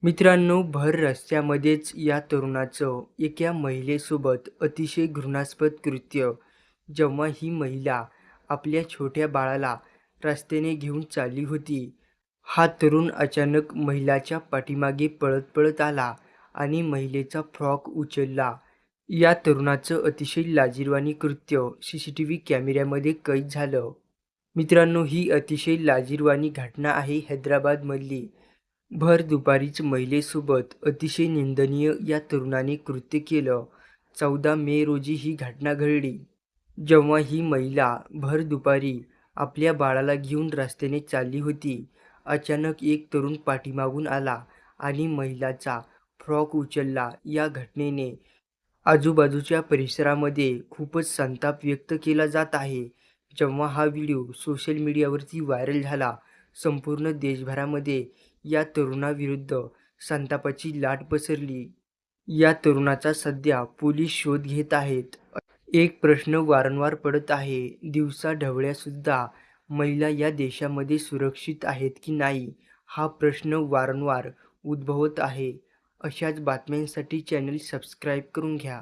मित्रांनो, भर रस्त्यामध्येच या तरुणाचं एका महिलेसोबत अतिशय घृणास्पद कृत्य. जेव्हा ही महिला आपल्या छोट्या बाळाला रस्त्याने घेऊन चालली होती, हा तरुण अचानक महिलाच्या पाठीमागे पळत पळत आला आणि महिलेचा फ्रॉक उचलला. या तरुणाचं अतिशय लाजिरवाणी कृत्य सीसीटीव्ही कॅमेऱ्यामध्ये कैद झालं. मित्रांनो, ही अतिशय लाजिरवाणी घटना आहे हैदराबादमधली. भर दुपारीच महिलेसोबत अतिशय निंदनीय या तरुणाने कृत्य केलं. 14 मे रोजी ही घटना घडली. जेव्हा ही महिला भर दुपारी आपल्या बाळाला घेऊन रस्त्याने चालली होती, अचानक एक तरुण पाठीमागून आला आणि महिलाचा फ्रॉक उचलला. या घटनेने आजूबाजूच्या परिसरामध्ये खूपच संताप व्यक्त केला जात आहे. जेव्हा हा व्हिडिओ सोशल मीडियावरती व्हायरल झाला, संपूर्ण देशभरामध्ये या तरुणाविरुद्ध संतापाची लाट पसरली. या तरुणाचा सध्या पोलीस शोध घेत आहेत. एक प्रश्न वारंवार पडत आहे, दिवसाढवळ्यासुद्धा महिला या देशामध्ये सुरक्षित आहेत की नाही? हा प्रश्न वारंवार उद्भवत आहे. अशाच बातम्यांसाठी चॅनल सबस्क्राईब करून घ्या.